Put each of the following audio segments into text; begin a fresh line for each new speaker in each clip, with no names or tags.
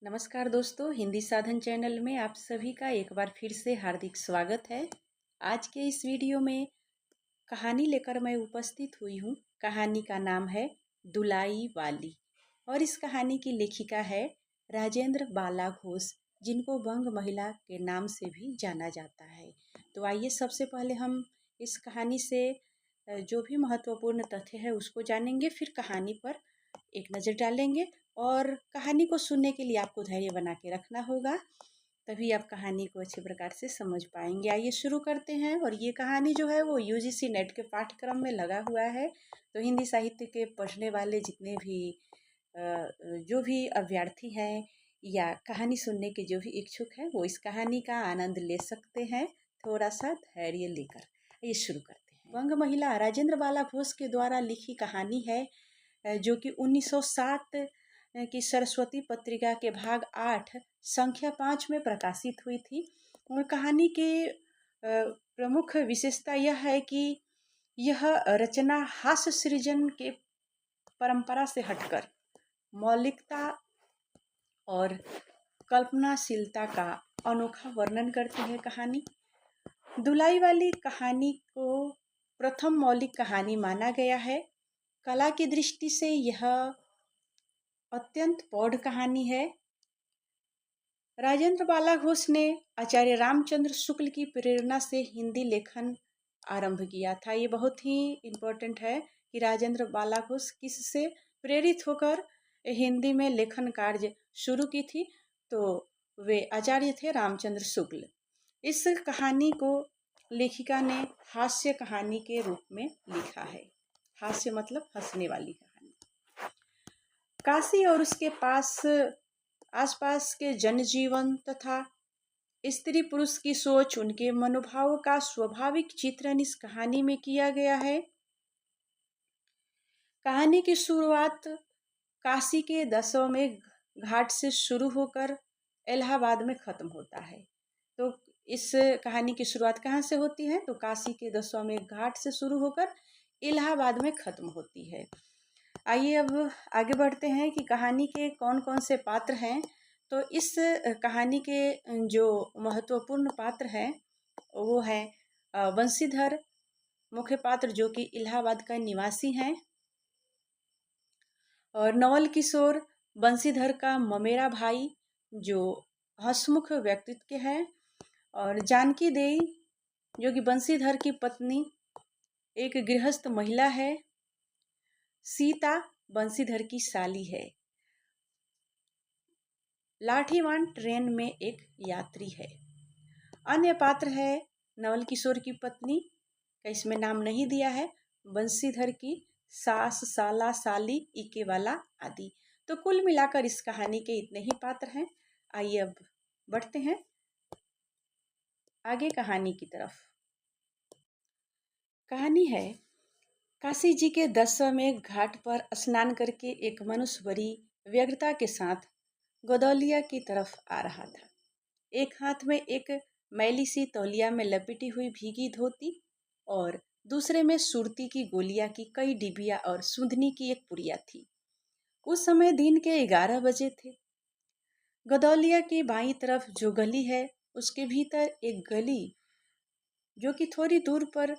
नमस्कार दोस्तों, हिंदी साधन चैनल में आप सभी का एक बार फिर से हार्दिक स्वागत है। आज के इस वीडियो में कहानी लेकर मैं उपस्थित हुई हूँ। कहानी का नाम है दुलाई वाली और इस कहानी की लेखिका है राजेंद्र बाला घोष, जिनको बंग महिला के नाम से भी जाना जाता है। तो आइए सबसे पहले हम इस कहानी से जो भी महत्वपूर्ण तथ्य है उसको जानेंगे, फिर कहानी पर एक नज़र डालेंगे। और कहानी को सुनने के लिए आपको धैर्य बना के रखना होगा, तभी आप कहानी को अच्छे प्रकार से समझ पाएंगे। आइए शुरू करते हैं। और ये कहानी जो है वो यूजीसी नेट के पाठ्यक्रम में लगा हुआ है। तो हिंदी साहित्य के पढ़ने वाले जितने भी जो भी अभ्यर्थी हैं या कहानी सुनने के जो भी इच्छुक हैं, वो इस कहानी का आनंद ले सकते हैं थोड़ा सा धैर्य लेकर। ये शुरू करते हैं। बंग महिला राजेंद्र बाला घोष के द्वारा लिखी कहानी है, जो कि 1907 की सरस्वती पत्रिका के भाग 8 संख्या 5 में प्रकाशित हुई थी। और कहानी के प्रमुख विशेषता यह है कि यह रचना हास्य सृजन के परंपरा से हटकर मौलिकता और कल्पनाशीलता का अनोखा वर्णन करती है। कहानी दुलाई वाली कहानी को प्रथम मौलिक कहानी माना गया है। कला की दृष्टि से यह अत्यंत प्रौढ़ कहानी है। राजेंद्र बाला घोष ने आचार्य रामचंद्र शुक्ल की प्रेरणा से हिंदी लेखन आरंभ किया था। ये बहुत ही इम्पोर्टेंट है कि राजेंद्र बाला घोष किससे प्रेरित होकर हिंदी में लेखन कार्य शुरू की थी, तो वे आचार्य थे रामचंद्र शुक्ल। इस कहानी को लेखिका ने हास्य कहानी के रूप में लिखा है। हास्य मतलब हंसने वाली कहानी। काशी और उसके आसपास के जनजीवन तथा स्त्री पुरुष की सोच, उनके मनोभाव का स्वाभाविक चित्रण इस कहानी में किया गया है। कहानी की शुरुआत काशी के दशमें घाट से शुरू होकर इलाहाबाद में खत्म होता है। तो इस कहानी की शुरुआत कहाँ से होती है? तो काशी के दशमें घाट से शुरू होकर इलाहाबाद में खत्म होती है। आइए अब आगे बढ़ते हैं कि कहानी के कौन कौन से पात्र हैं। तो इस कहानी के जो महत्वपूर्ण पात्र हैं वो है बंशीधर, मुख्य पात्र जो कि इलाहाबाद का निवासी हैं। और नवल किशोर बंशीधर का ममेरा भाई जो हंसमुख व्यक्तित्व के हैं। और जानकी देई जो कि बंशीधर की पत्नी एक गृहस्थ महिला है। सीता बंशीधर की साली है। लाठीवान ट्रेन में एक यात्री है। अन्य पात्र है नवल किशोर की पत्नी का इसमें नाम नहीं दिया है, बंशीधर की सास, साला, साली, इके वाला आदि। तो कुल मिलाकर इस कहानी के इतने ही पात्र हैं। आइए अब बढ़ते हैं आगे कहानी की तरफ। कहानी है, काशी जी के दशमें घाट पर स्नान करके एक मनुष्य बड़ी व्यग्रता के साथ गोदौलिया की तरफ आ रहा था। एक हाथ में एक मैली सी तौलिया में लपेटी हुई भीगी धोती और दूसरे में सुरती की गोलियां की कई डिबिया और सूंधनी की एक पुड़िया थी। उस समय दिन के 11 बजे थे। गदौलिया की बाईं तरफ जो गली है उसके भीतर एक गली जो कि थोड़ी दूर पर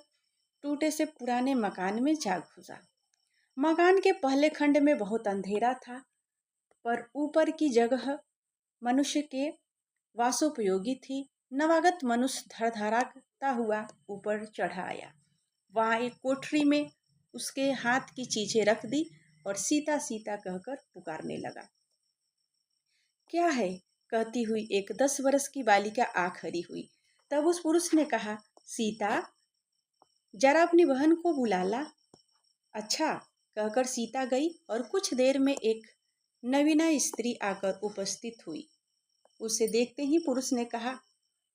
टूटे से पुराने मकान में जा घुसा। मकान के पहले खंड में बहुत अंधेरा था, पर ऊपर की जगह मनुष्य के वासोपयोगी थी। नवागत मनुष्य धड़धड़ाता हुआ ऊपर चढ़ा आया। वहां एक कोठरी में उसके हाथ की चीजें रख दी और सीता सीता कहकर पुकारने लगा। क्या है? कहती हुई एक 10 वर्ष की बालिका आ खड़ी हुई। तब उस पुरुष ने कहा, सीता, जरा अपनी बहन को बुला ला। अच्छा, कहकर सीता गई और कुछ देर में एक नवीना स्त्री आकर उपस्थित हुई। उसे देखते ही पुरुष ने कहा,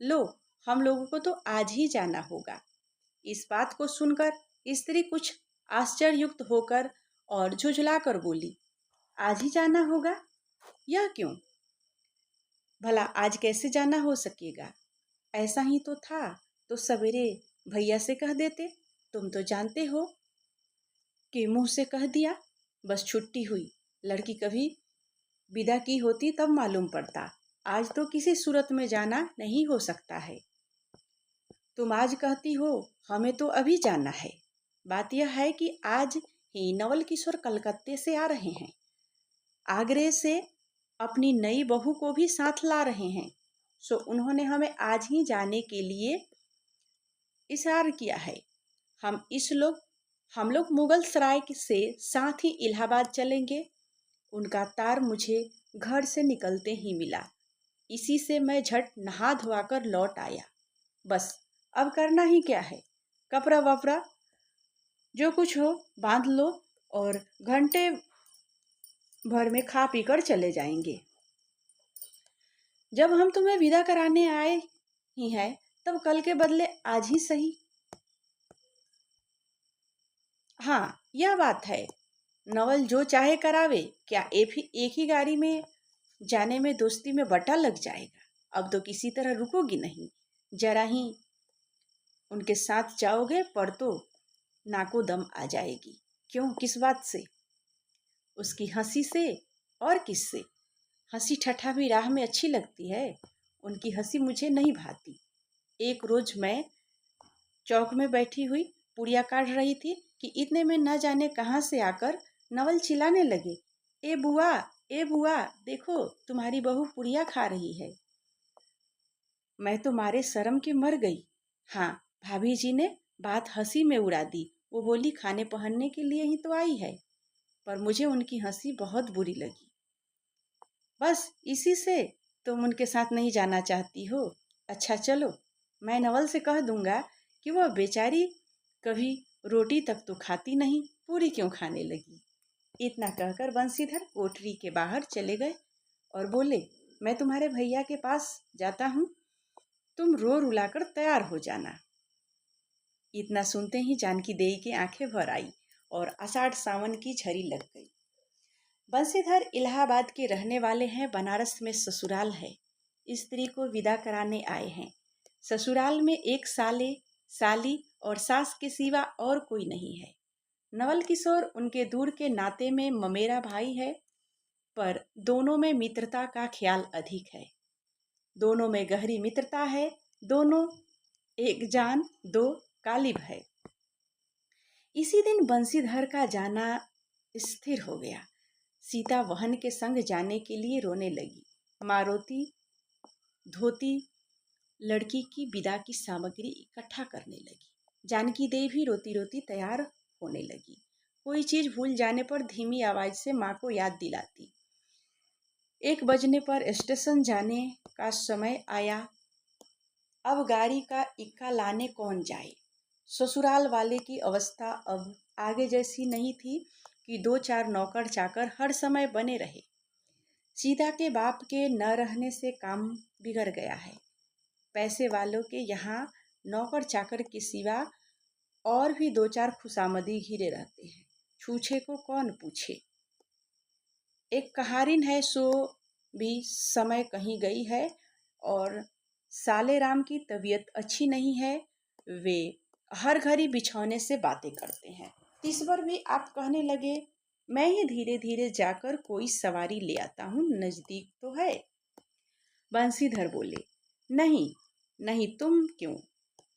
लो, हम लोगों को तो आज ही जाना होगा। इस बात को सुनकर स्त्री कुछ आश्चर्ययुक्त होकर और झुझला कर बोली, आज ही जाना होगा? यह क्यों? भला आज कैसे जाना हो सकेगा? ऐसा ही तो था तो सवेरे भैया से कह देते। तुम तो जानते हो कि मुंह से कह दिया, बस छुट्टी हुई। लड़की कभी विदा की होती तब मालूम पड़ता। आज तो किसी सूरत में जाना नहीं हो सकता है। तुम आज कहती हो हमें तो अभी जाना है। बात यह है कि आज ही नवल किशोर कलकत्ते से आ रहे हैं। आगरे से अपनी नई बहू को भी साथ ला रहे हैं। सो उन्होंने हमें आज ही जाने के लिए इशारा किया है। हम लोग मुगल सराय से साथ ही इलाहाबाद चलेंगे। उनका तार मुझे घर से निकलते ही मिला। इसी से मैं झट नहा धोआ कर लौट आया। बस अब करना ही क्या है, कपड़ा वपड़ा जो कुछ हो बांध लो और घंटे भर में खा पी कर चले जाएंगे। जब हम तुम्हें विदा कराने आए ही हैं, तब कल के बदले आज ही सही। हाँ, यह बात है। नवल जो चाहे करावे। क्या एक ही गाड़ी में जाने में दोस्ती में बटा लग जाएगा। अब तो किसी तरह रुकोगी नहीं। जरा ही उनके साथ जाओगे पर तो नाको दम आ जाएगी। क्यों, किस बात से? उसकी हंसी से। और किससे? हंसी ठट्ठा भी राह में अच्छी लगती है। उनकी हंसी मुझे नहीं भाती। एक रोज मैं चौक में बैठी हुई पुड़िया काट रही थी कि इतने में न जाने कहाँ से आकर नवल चिल्लाने लगे, ए बुआ, ए बुआ, देखो तुम्हारी बहू पुड़िया खा रही है। मैं तो मारे शर्म के मर गई। हाँ, भाभी जी ने बात हंसी में उड़ा दी। वो बोली खाने पहनने के लिए ही तो आई है। पर मुझे उनकी हंसी बहुत बुरी लगी। बस इसी से तुम उनके साथ नहीं जाना चाहती हो। अच्छा चलो, मैं नवल से कह दूंगा कि वह बेचारी कभी रोटी तक तो खाती नहीं, पूरी क्यों खाने लगी। इतना कहकर बंसीधर कोठरी के बाहर चले गए और बोले, मैं तुम्हारे भैया के पास जाता हूँ, तुम रो रुलाकर तैयार हो जाना। इतना सुनते ही जानकी देई की आंखें भर आई और आषाढ़ सावन की झड़ी लग गई। बंसीधर इलाहाबाद के रहने वाले हैं। बनारस में ससुराल है। स्त्री को विदा कराने आए हैं। ससुराल में एक साले, साली और सास के सिवा और कोई नहीं है। नवल किशोर उनके दूर के नाते में ममेरा भाई है, पर दोनों में मित्रता का ख्याल अधिक है। दोनों में गहरी मित्रता है। दोनों एक जान दो कालिब है। इसी दिन बंसीधर का जाना स्थिर हो गया। सीता वहन के संग जाने के लिए रोने लगी। मारुति धोती लड़की की विदा की सामग्री इकट्ठा करने लगी। जानकी देवी भी रोती रोती तैयार होने लगी। कोई चीज भूल जाने पर धीमी आवाज से माँ को याद दिलाती। 1 बजने पर स्टेशन जाने का समय आया। अब गाड़ी का इक्का लाने कौन जाए। ससुराल वाले की अवस्था अब आगे जैसी नहीं थी कि 2-4 नौकर चाकर हर समय बने रहे। सीता के बाप के न रहने से काम बिगड़ गया है। पैसे वालों के यहाँ नौकर चाकर के सिवा और भी 2-4 खुशामदी घिरे रहते हैं। छूछे को कौन पूछे। एक कहारिन है, सो भी समय कहीं गई है। और साले राम की तबीयत अच्छी नहीं है। वे हर घड़ी बिछौने से बातें करते हैं। इस बार भी आप कहने लगे, मैं ही धीरे धीरे जाकर कोई सवारी ले आता हूँ, नजदीक तो है। बंसीधर बोले, नहीं नहीं, तुम क्यों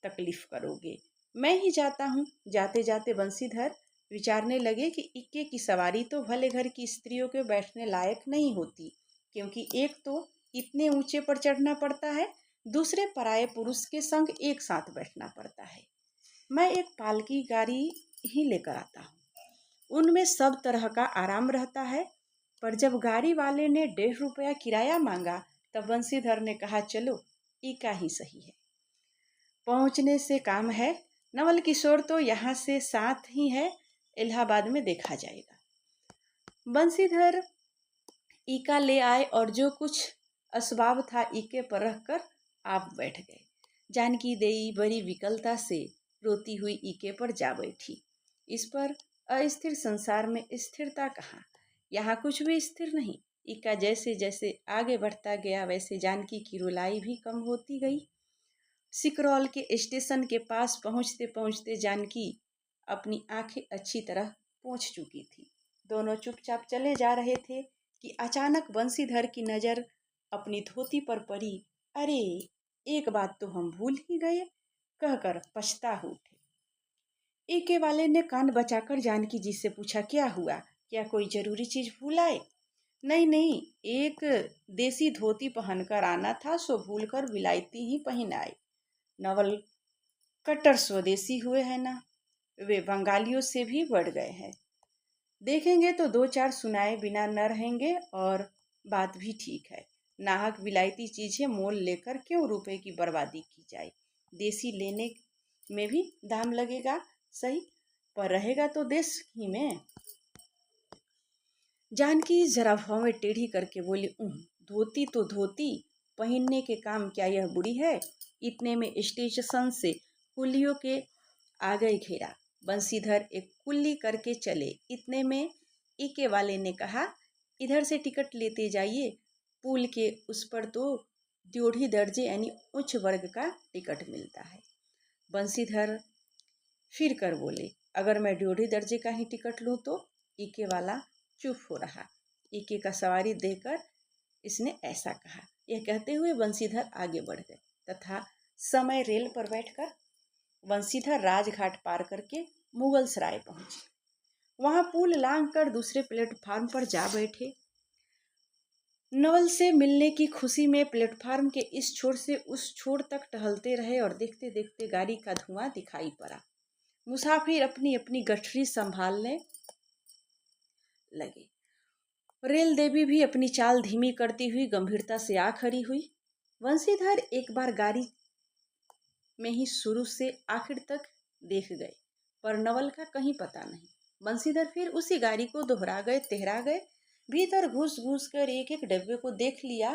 तकलीफ करोगे, मैं ही जाता हूँ। जाते जाते बंसीधर विचारने लगे कि इक्के की सवारी तो भले घर की स्त्रियों के बैठने लायक नहीं होती, क्योंकि एक तो इतने ऊंचे पर चढ़ना पड़ता है, दूसरे पराये पुरुष के संग एक साथ बैठना पड़ता है। मैं एक पालकी गाड़ी ही लेकर आता हूँ, उनमें सब तरह का आराम रहता है। पर जब गाड़ी वाले ने 1.5 रुपया किराया मांगा, तब बंसीधर ने कहा, चलो इका ही सही है, पहुंचने से काम है। नवल किशोर तो यहाँ से साथ ही है, इलाहाबाद में देखा जाएगा। बंसीधर ईका ले आए और जो कुछ असबाब था ईके पर रखकर आप बैठ गए। जानकी देई बड़ी विकलता से रोती हुई ईके पर जा बैठी। इस पर अस्थिर संसार में स्थिरता कहाँ। यहाँ कुछ भी स्थिर नहीं। ईका जैसे जैसे आगे बढ़ता गया वैसे जानकी की रुलाई भी कम होती गई। सिकरौल के स्टेशन के पास पहुंचते पहुंचते जानकी अपनी आंखें अच्छी तरह पोंछ चुकी थी। दोनों चुपचाप चले जा रहे थे कि अचानक बंसीधर की नज़र अपनी धोती पर पड़ी। अरे, एक बात तो हम भूल ही गए, कहकर पछता उठे। एके वाले ने कान बचाकर जानकी जी से पूछा, क्या हुआ? क्या कोई जरूरी चीज भूल आए? नहीं नहीं, एक देसी धोती पहनकर आना था, सो भूलकर विलायती ही पहन आए। नवल कट्टर स्वदेशी हुए हैं ना, वे बंगालियों से भी बढ़ गए हैं। देखेंगे तो दो चार सुनाए बिना न रहेंगे, और बात भी ठीक है। नाहक विलायती चीजें मोल लेकर क्यों रुपए की बर्बादी की जाए? देसी लेने में भी दाम लगेगा, सही, पर रहेगा तो देश ही में। जानकी जरा भाव में टेढ़ी करके बोली, धोती तो धोती, पहनने के काम क्या यह बुरी है? इतने में स्टेशन से कुल्लियों के आ गए घेरा। बंसीधर एक कुल्ली करके चले। इतने में इके वाले ने कहा, इधर से टिकट लेते जाइए, पुल के उस पर तो ड्योढ़ी दर्जे यानी उच्च वर्ग का टिकट मिलता है। बंसीधर फिर कर बोले, अगर मैं ड्योढ़ी दर्जे का ही टिकट लूँ तो? इके वाला चुप हो रहा। इके का सवारी देकर इसने ऐसा कहा। यह कहते हुए बंसीधर आगे बढ़ गए तथा समय रेल पर बैठकर बंसीधर राजघाट पार करके मुगल सराय पहुंचे। वहां पुल लांघ कर दूसरे प्लेटफार्म पर जा बैठे। नवल से मिलने की खुशी में प्लेटफार्म के इस छोर से उस छोर तक टहलते रहे और देखते देखते गाड़ी का धुआं दिखाई पड़ा। मुसाफिर अपनी अपनी गठरी संभालने लगे। रेल देवी भी अपनी चाल धीमी करती हुई गंभीरता से आ खड़ी हुई। वंशीधर एक बार गाड़ी में ही शुरू से आखिर तक देख गए, पर नवल का कहीं पता नहीं। बंसीधर फिर उसी गाड़ी को दोहरा गए, तेहरा गए, भीतर घुस घुस कर एक एक डब्बे को देख लिया,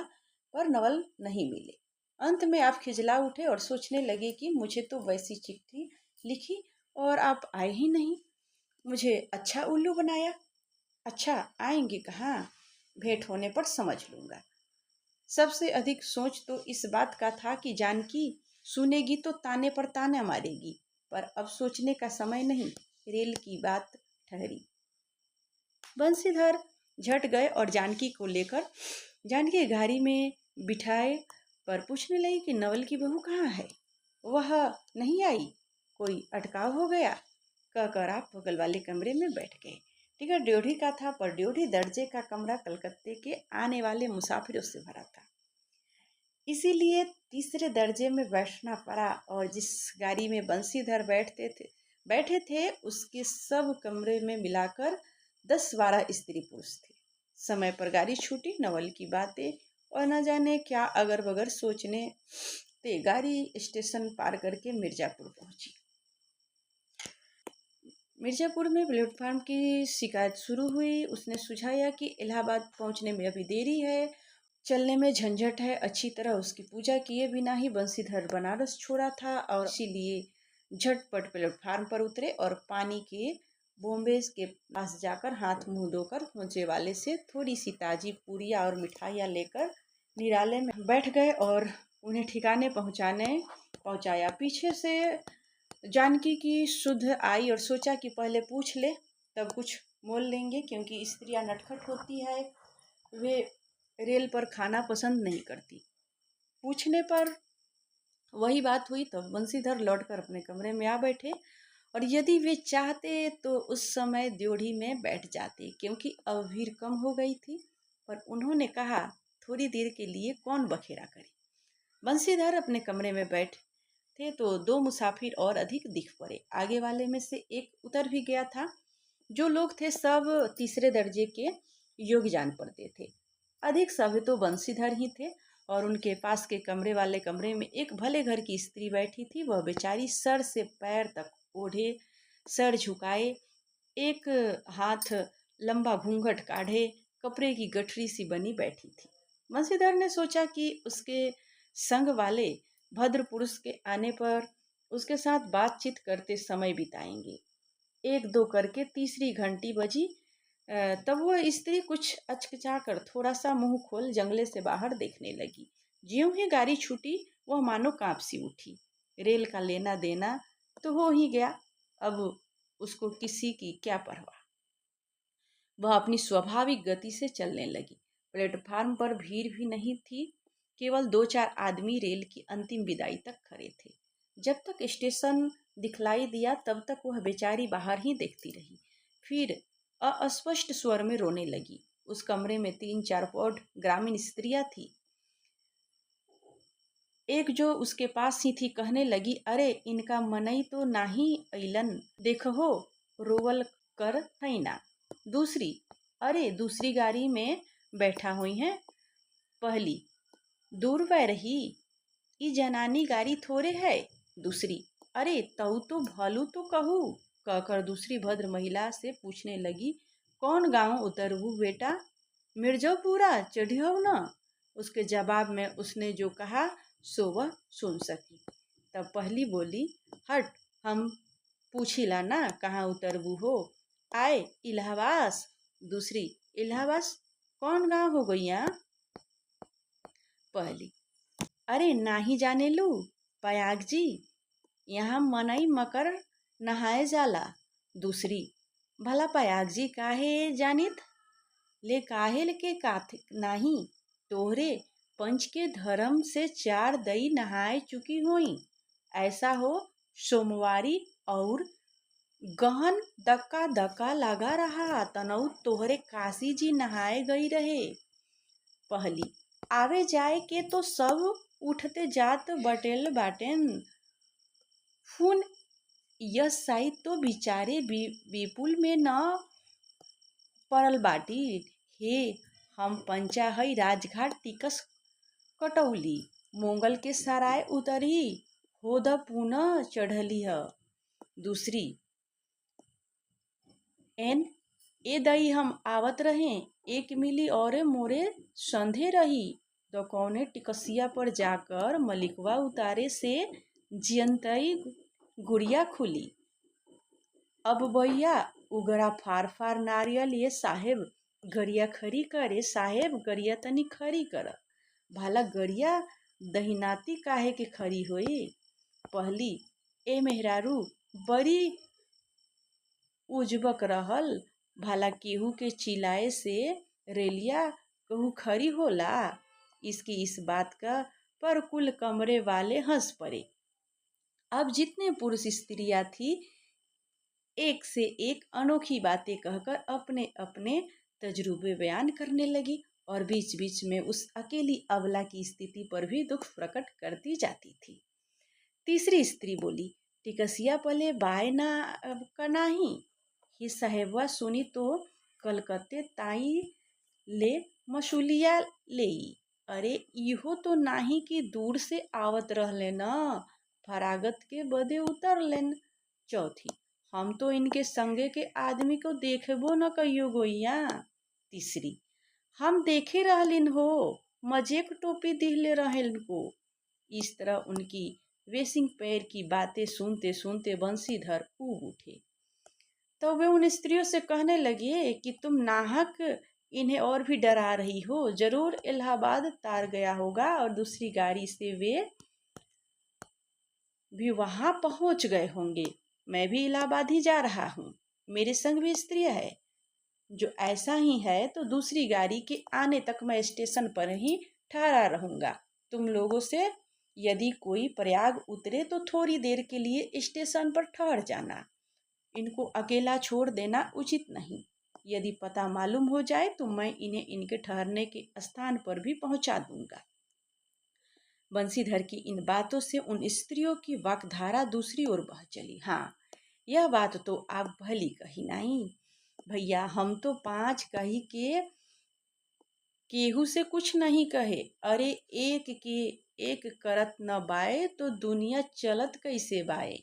पर नवल नहीं मिले। अंत में आप खिजला उठे और सोचने लगे कि मुझे तो वैसी चिट्ठी लिखी और आप आए ही नहीं। मुझे अच्छा उल्लू बनाया। अच्छा, आएंगे कहाँ? भेंट होने पर समझ लूंगा। सबसे अधिक सोच तो इस बात का था कि जानकी सुनेगी तो ताने पर ताना मारेगी, पर अब सोचने का समय नहीं। रेल की बात ठहरी। बंसीधर झट गए और जानकी को लेकर जानकी गाड़ी में बिठाए, पर पूछने लगी कि नवल की बहू कहाँ है? वह नहीं आई? कोई अटकाव हो गया? कहकर आप बगल वाले कमरे में बैठ गए। टिकट ड्योढ़ी का था, पर ड्योढ़ी दर्जे का कमरा कलकत्ते के आने वाले मुसाफिरों से भरा था, इसीलिए तीसरे दर्जे में बैठना पड़ा। और जिस गाड़ी में बंसीधर बैठे थे उसके सब कमरे में मिलाकर 10-12 स्त्री पुरुष थे। समय पर गाड़ी छूटी। नवल की बातें और न जाने क्या अगर बगर सोचने ते गाड़ी स्टेशन पार करके मिर्जापुर पहुंची। मिर्जापुर में प्लेटफार्म की शिकायत शुरू हुई। उसने सुझाया कि इलाहाबाद पहुंचने में अभी देरी है, चलने में झंझट है। अच्छी तरह उसकी पूजा किए बिना ही बंसीधर बनारस छोड़ा था, और इसीलिए झटपट प्लेटफार्म पर उतरे और पानी के बॉम्बे के पास जाकर हाथ मुंह धोकर पहुंचे वाले से थोड़ी सी ताजी पूरियाँ और मिठाइयाँ लेकर निराले में बैठ गए और उन्हें ठिकाने पहुंचाया। पीछे से जानकी की शुद्ध आई और सोचा कि पहले पूछ ले, तब कुछ मोल लेंगे, क्योंकि स्त्रियां नटखट होती है, वे रेल पर खाना पसंद नहीं करती। पूछने पर वही बात हुई, तब बंसीधर लौटकर अपने कमरे में आ बैठे, और यदि वे चाहते तो उस समय ड्योढ़ी में बैठ जाते, क्योंकि अब भीड़ कम हो गई थी। पर उन्होंने कहा, थोड़ी देर के लिए कौन बखेड़ा करे। बंसीधर अपने कमरे में बैठ थे तो दो मुसाफिर और अधिक दिख पड़े। आगे वाले में से एक उतर भी गया था। जो लोग थे सब तीसरे दर्जे के योग्य जान पड़ते थे। अधिक सभ्य तो बंसीधर ही थे, और उनके पास के कमरे वाले कमरे में एक भले घर की स्त्री बैठी थी। वह बेचारी सर से पैर तक ओढ़े, सर झुकाए, एक हाथ लंबा घूंघट काढ़े, कपड़े की गठरी सी बनी बैठी थी। बंसीधर ने सोचा कि उसके संग वाले भद्र पुरुष के आने पर उसके साथ बातचीत करते समय बिताएंगे। एक दो करके तीसरी घंटी बजी। तब वह स्त्री कुछ अचकचाकर थोड़ा सा मुंह खोल जंगले से बाहर देखने लगी। ज्यों ही गाड़ी छूटी, वह मानो कांप सी उठी। रेल का लेना देना तो हो ही गया, अब उसको किसी की क्या परवाह। वह अपनी स्वाभाविक गति से चलने लगी। प्लेटफार्म पर भीड़ भी नहीं थी, केवल 2-4 आदमी रेल की अंतिम विदाई तक खड़े थे। जब तक स्टेशन दिखलाई दिया तब तक वह बेचारी बाहर ही देखती रही। फिर अस्पष्ट स्वर में रोने लगी। उस कमरे में 3-4 पौध ग्रामीण स्त्रियां थी। एक जो उसके पास ही थी कहने लगी, अरे इनका मनई तो नाही अइलन, देखो रोवल कर है ना। दूसरी, अरे दूसरी गाड़ी में बैठा हुई हैं। पहली, दूर वह रही, ई जनानी गाड़ी थोड़े है। दूसरी, अरे तऊ तो भलू तो कहू, कहकर दूसरी भद्र महिला से पूछने लगी, कौन गांव उतरबू बेटा, मिर्जापुरा चढ़ियो न। उसके जवाब में उसने जो कहा सो वह सुन सकी। तब पहली बोली, हट, हम पूछिला ना कहाँ उतरबू हो, आए इलाहाबाद। दूसरी, इलाहाबाद कौन गांव हो गैया। पहली, अरे नाही जाने लू पयाग जी, यहाँ मनई मकर नहाए जाला। दूसरी, भला पयाग जी काहे जानित, ले काहे के काथे नाही, तोहरे पंच के धर्म से 4 दई नहाए चुकी हुई। ऐसा हो सोमवारी और गहन धक्का धक्का लगा रहा तनऊ तोहरे काशी जी नहाए गई रहे। पहली, आवे जाए के तो सब उठते जात बटेल बाटेन, फून यह साई तो बिचारे विपुल में न पड़ल बाटी। हे हम पंचा हई राजघाट टिकस कटौली, मोंगल के सराय उतरी, होद पुनः चढ़ली है। दूसरी, एन ए दई हम आवत रहे, एक मिली और मोरे संधे रही, तो कौने टिकसिया पर जाकर मलिकवा उतारे से जियंतई गुड़िया खुली। अब भैया उगरा फार फार नारियल ये साहेब गरिया खरी करे, साहेब गरिया तनी खरी कर, भाला गरिया दहिनाती काहे के खरी होई। पहली, ए मेहरारू बड़ी उजबक रहल, भाला केहू के चिल्लाए से रेलिया कहू खरी होला। इसकी इस बात का पर कुल कमरे वाले हंस पड़े। अब जितने पुरुष स्त्रियां थी एक से एक अनोखी बातें कहकर अपने अपने तजुर्बे बयान करने लगी और बीच बीच में उस अकेली अबला की स्थिति पर भी दुख प्रकट करती जाती थी। तीसरी स्त्री बोली, टिकसिया पले बाय ना का नाही, ही साहेबवा सुनी तो कलकत्ते ताई ले मसूलिया लेई। अरे इहो तो नाही कि दूर से आवत रहले न, फरागत के बदे उतर लेन। चौथी, हम तो इनके संगे के आदमी को देखबो न कहियो गोइया। तीसरी, हम देखे रहलिन हो, मजेक टोपी दिहले रहन को। इस तरह उनकी वेसिंग पैर की बातें सुनते सुनते बंसीधर ऊब उठे। तो वे उन स्त्रियों से कहने लगे कि तुम नाहक इन्हें और भी डरा रही हो, जरूर इलाहाबाद तार गया होगा और दूसरी गाड़ी से वे भी वहां पहुंच गए होंगे। मैं भी इलाहाबाद ही जा रहा हूँ, मेरे संग भी स्त्रियां है। जो ऐसा ही है तो दूसरी गाड़ी के आने तक मैं स्टेशन पर ही ठहरा रहूंगा। तुम लोगों से यदि कोई प्रयाग उतरे तो थोड़ी देर के लिए स्टेशन पर ठहर जाना, इनको अकेला छोड़ देना उचित नहीं। यदि पता मालूम हो जाए तो मैं इन्हें इनके ठहरने के स्थान पर भी पहुंचा दूंगा। बंसीधर की इन बातों से उन स्त्रियों की वाकधारा दूसरी ओर बह चली। हाँ, यह बात तो आप भली कही नहीं भैया, हम तो 5 कही के केहू से कुछ नहीं कहे। अरे एक के एक करत न बाए तो दुनिया चलत कैसे बाए,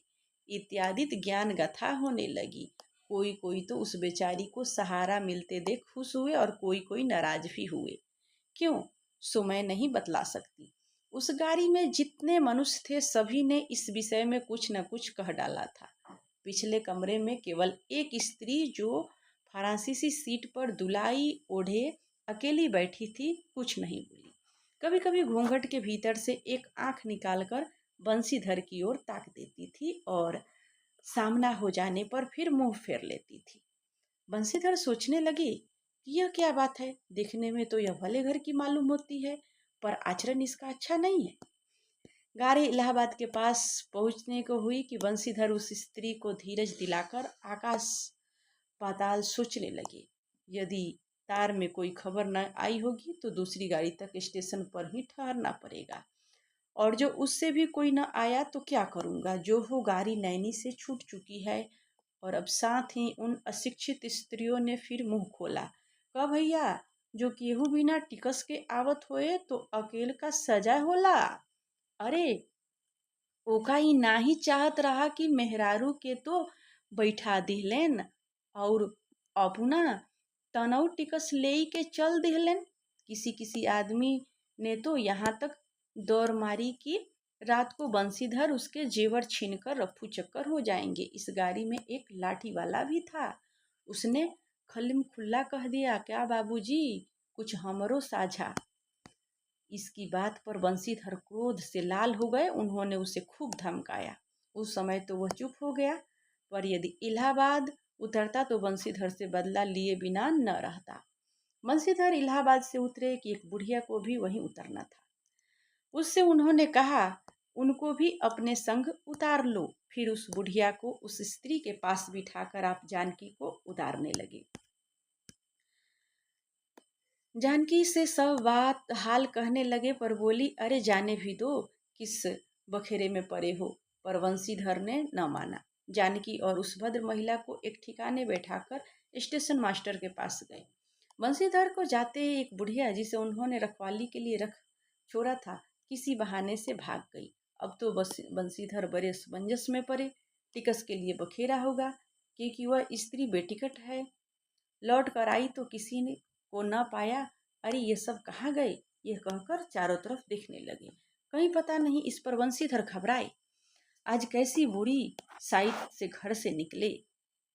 इत्यादि ज्ञान गाथा होने लगी। कोई कोई तो उस बेचारी को सहारा मिलते देख खुश हुए और कोई कोई नाराज भी हुए। क्यों, सो मैं नहीं बतला सकती। उस गाड़ी में जितने मनुष्य थे सभी ने इस विषय में कुछ न कुछ कह डाला था। पिछले कमरे में केवल एक स्त्री जो फ्रांसीसी सीट पर दुलाई ओढ़े अकेली बैठी थी कुछ नहीं बोली। कभी कभी घूंघट के भीतर से एक आंख निकालकर बंसीधर की ओर ताक देती थी और सामना हो जाने पर फिर मुंह फेर लेती थी। बंसीधर सोचने लगे कि यह क्या बात है, देखने में तो यह भले घर की मालूम होती है, पर आचरण इसका अच्छा नहीं है। गाड़ी इलाहाबाद के पास पहुंचने को हुई कि बंसीधर उस स्त्री को धीरज दिलाकर आकाश पाताल सोचने लगे। यदि तार में कोई खबर न आई होगी तो दूसरी गाड़ी तक स्टेशन पर ही ठहरना पड़ेगा, और जो उससे भी कोई न आया तो क्या करूँगा। जो हो गाड़ी नैनी से छूट चुकी है। और अब साथ ही उन अशिक्षित स्त्रियों ने फिर मुंह खोला, कह भैया, जो केहू बिना टिकस के आवत होए तो अकेल का सजा होला। अरे ओका ही ना ही चाहत रहा कि मेहरारू के तो बैठा दिहलेन, और अपना तनऊ टिकस ले के चल दिहलेन। किसी किसी आदमी ने तो यहाँ तक दौड़ मारी कि रात को बंसीधर उसके जेवर छीनकर रफू चक्कर हो जाएंगे। इस गाड़ी में एक लाठी वाला भी था। उसने खलिम खुल्ला कह दिया, क्या बाबूजी, कुछ हमरो साझा। इसकी बात पर बंसीधर क्रोध से लाल हो गए। उन्होंने उसे खूब धमकाया। उस समय तो वह चुप हो गया, पर यदि इलाहाबाद उतरता तो बंसीधर से बदला लिए बिना न रहता। बंसीधर इलाहाबाद से उतरे कि एक बुढ़िया को भी वहीं उतरना था। उससे उन्होंने कहा, उनको भी अपने संग उतार लो। फिर उस बुढ़िया को उस स्त्री के पास बिठाकर आप जानकी को उतारने लगे। जानकी से सब बात हाल कहने लगे, पर बोली, अरे जाने भी दो, किस बखेरे में पड़े हो। पर बंसीधर ने न माना। जानकी और उस भद्र महिला को एक ठिकाने बैठाकर स्टेशन मास्टर के पास गए। बंसीधर को जाते एक बुढ़िया, जिसे उन्होंने रखवाली के लिए रख छोड़ा था, किसी बहाने से भाग गई। अब तो बंसीधर बड़े असमंजस में पड़े। टिकस के लिए बखेरा होगा, क्योंकि वह स्त्री बेटिकट है। लौट कर आई तो किसी ने को न पाया। अरे ये सब कहाँ गए, ये कहकर चारों तरफ देखने लगे। कहीं पता नहीं इस पर बंसीधर घबराए। आज कैसी बुरी साइड से घर से निकले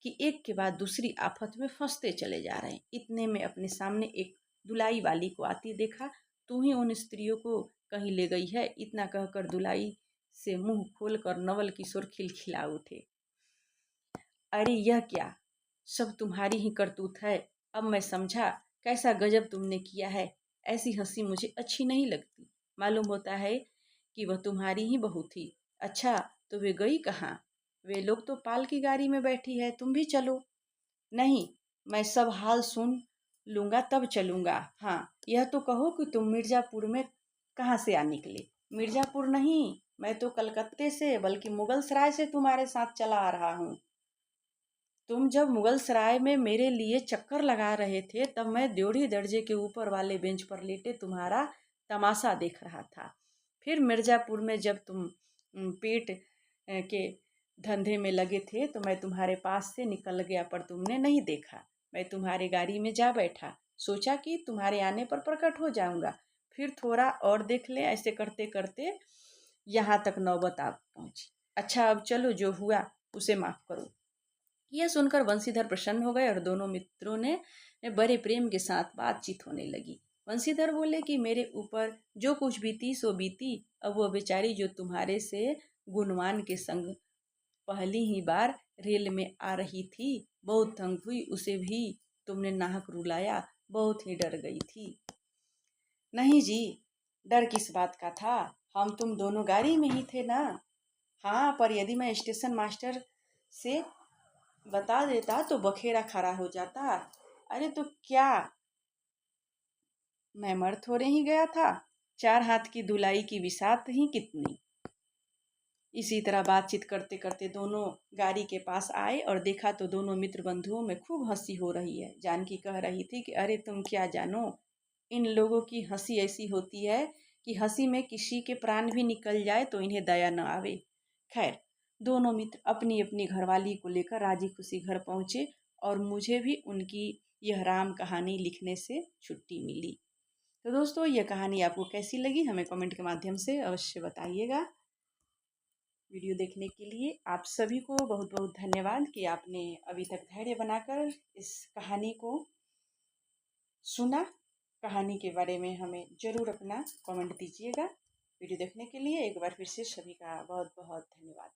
कि एक के बाद दूसरी आफत में फंसते चले जा रहे हैं। इतने में अपने सामने एक दुलाई वाली को आती देखा। तू ही उन स्त्रियों को कहीं ले गई है, इतना कहकर दुलाई से मुंह खोलकर नवल किशोर खिलखिला उठे। अरे यह क्या, सब तुम्हारी ही करतूत है। अब मैं समझा कैसा गजब तुमने किया है। ऐसी हंसी मुझे अच्छी नहीं लगती। मालूम होता है कि वह तुम्हारी ही बहू थी। अच्छा, तो वे गई कहाँ? वे लोग तो पाल की गाड़ी में बैठी है, तुम भी चलो। नहीं, मैं सब हाल सुन लूँगा तब चलूँगा। हाँ, यह तो कहो कि तुम मिर्ज़ापुर में कहाँ से आ निकले? मिर्ज़ापुर नहीं, मैं तो कलकत्ते से, बल्कि मुगल सराय से तुम्हारे साथ चला आ रहा हूँ। तुम जब मुगल सराय में मेरे लिए चक्कर लगा रहे थे, तब मैं ड्योढ़ी दर्जे के ऊपर वाले बेंच पर लेटे तुम्हारा तमाशा देख रहा था। फिर मिर्ज़ापुर में जब तुम पेट के धंधे में लगे थे तो मैं तुम्हारे पास से निकल गया, पर तुमने नहीं देखा। मैं तुम्हारी गाड़ी में जा बैठा, सोचा कि तुम्हारे आने पर प्रकट हो जाऊंगा। फिर थोड़ा और देख ले। ऐसे करते करते यहाँ तक नौबत आ पहुंची। अच्छा, अब चलो, जो हुआ उसे माफ़ करो। यह सुनकर बंसीधर प्रसन्न हो गए और दोनों मित्रों ने बड़े प्रेम के साथ बातचीत होने लगी। बंसीधर बोले कि मेरे ऊपर जो कुछ बीती सो बीती। अब वो बेचारी जो तुम्हारे से गुणवान के संग पहली ही बार रेल में आ रही थी, बहुत तंग हुई, उसे भी तुमने नाहक रुलाया, बहुत ही डर गई थी। नहीं जी, डर किस बात का था, हम तुम दोनों गाड़ी में ही थे ना। हाँ, पर यदि मैं स्टेशन मास्टर से बता देता तो बखेरा खड़ा हो जाता। अरे तो क्या, मैं मर थोड़े ही गया था। 4 हाथ की धुलाई की विसात ही कितनी। इसी तरह बातचीत करते करते दोनों गाड़ी के पास आए और देखा तो दोनों मित्र बंधुओं में खूब हंसी हो रही है। जानकी कह रही थी कि अरे तुम क्या जानो, इन लोगों की हंसी ऐसी होती है कि हंसी में किसी के प्राण भी निकल जाए तो इन्हें दया न आवे। खैर, दोनों मित्र अपनी अपनी घरवाली को लेकर राजी खुशी घर पहुँचे और मुझे भी उनकी यह राम कहानी लिखने से छुट्टी मिली। तो दोस्तों, यह कहानी आपको कैसी लगी हमें कमेंट के माध्यम से अवश्य बताइएगा। वीडियो देखने के लिए आप सभी को बहुत बहुत धन्यवाद कि आपने अभी तक धैर्य बनाकर इस कहानी को सुना। कहानी के बारे में हमें ज़रूर अपना कमेंट दीजिएगा। वीडियो देखने के लिए एक बार फिर से सभी का बहुत बहुत धन्यवाद।